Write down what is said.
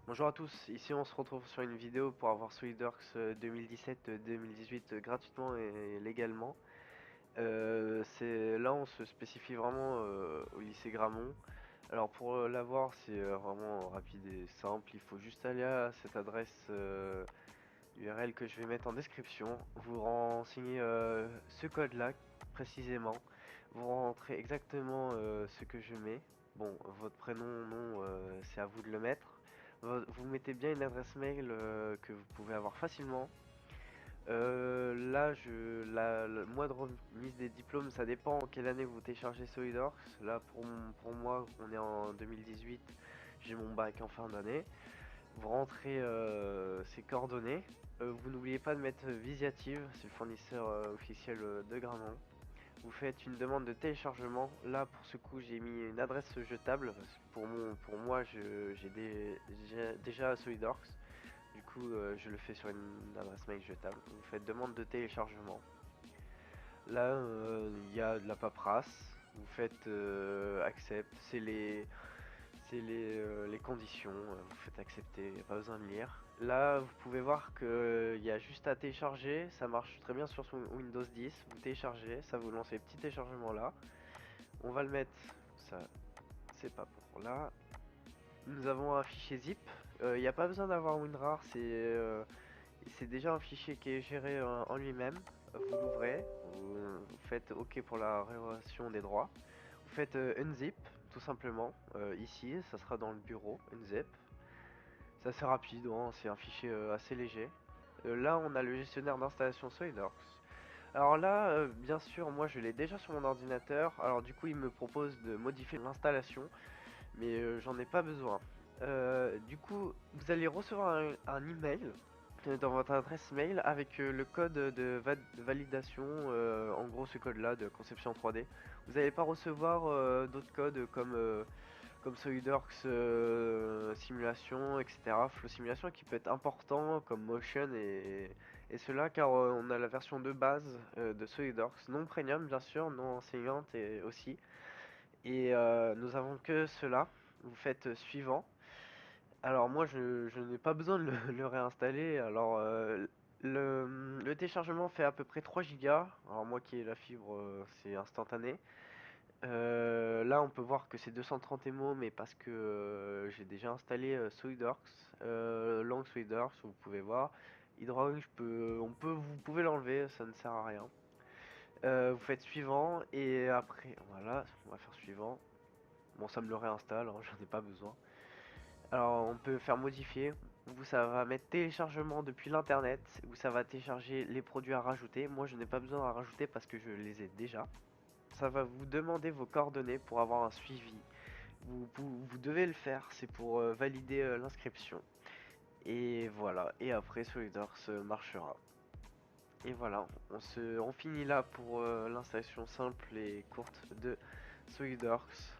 Bonjour à tous, ici on se retrouve sur une vidéo pour avoir SolidWorks 2017-2018 gratuitement et légalement. Là on se spécifie vraiment au lycée Gramont. Alors pour l'avoir c'est vraiment rapide et simple, il faut juste aller à cette adresse URL que je vais mettre en description. Vous renseignez ce code là précisément, vous rentrez exactement ce que je mets. Bon, votre prénom, nom, c'est à vous de le mettre. Vous mettez bien une adresse mail que vous pouvez avoir facilement. Là, le mois de remise des diplômes, ça dépend en quelle année vous téléchargez SolidWorks. Là, pour moi, on est en 2018, j'ai mon bac en fin d'année. Vous rentrez ces coordonnées. Vous n'oubliez pas de mettre Visiative, c'est le fournisseur officiel de Gramont. Vous faites une demande de téléchargement. Là, pour ce coup, j'ai mis une adresse jetable. Parce que pour moi, j'ai déjà SolidWorks. Du coup, je le fais sur une adresse mail jetable. Vous faites demande de téléchargement. Là, il y a de la paperasse. Vous faites accept. C'est les conditions. Vous faites accepter. Pas besoin de lire. Là, vous pouvez voir qu'il y a juste à télécharger. Ça marche très bien sur son Windows 10. Vous téléchargez. Ça vous lance les petits téléchargements là. On va le mettre. Ça, c'est pas pour là. Nous avons un fichier zip. Il n'y a pas besoin d'avoir WinRAR. C'est déjà un fichier qui est géré en lui-même. Vous l'ouvrez, vous faites OK pour la réservation des droits. Vous faites unzip, tout simplement. Ici, ça sera dans le bureau, unzip. C'est assez rapide, hein, c'est un fichier assez léger. Là, on a le gestionnaire d'installation SolidWorks. Alors là, bien sûr, moi je l'ai déjà sur mon ordinateur. Alors du coup, il me propose de modifier l'installation, mais j'en ai pas besoin. Du coup, vous allez recevoir un email dans votre adresse mail avec le code de validation, en gros ce code là de conception 3D. Vous n'allez pas recevoir d'autres codes comme SolidWorks simulation, etc. Flow simulation qui peut être important comme Motion et cela car on a la version de base de SolidWorks, non premium bien sûr, non enseignante et aussi. Et nous avons que cela. Vous faites suivant. Alors moi je n'ai pas besoin de le réinstaller. Alors le téléchargement fait à peu près 3 gigas. Alors moi qui ai la fibre c'est instantané. Là on peut voir que c'est 230 MO mais parce que j'ai déjà installé SolidWorks, Lang SolidWorks vous pouvez voir. Hydraulic vous pouvez l'enlever, ça ne sert à rien. Vous faites suivant et après voilà on va faire suivant. Bon ça me le réinstalle, hein, j'en ai pas besoin. Alors on peut faire modifier, où ça va mettre téléchargement depuis l'internet, où ça va télécharger les produits à rajouter. Moi je n'ai pas besoin à rajouter parce que je les ai déjà. Ça va vous demander vos coordonnées pour avoir un suivi. Vous devez le faire, c'est pour valider l'inscription. Et voilà, et après SolidWorks marchera. Et voilà, on finit là pour l'installation simple et courte de SolidWorks.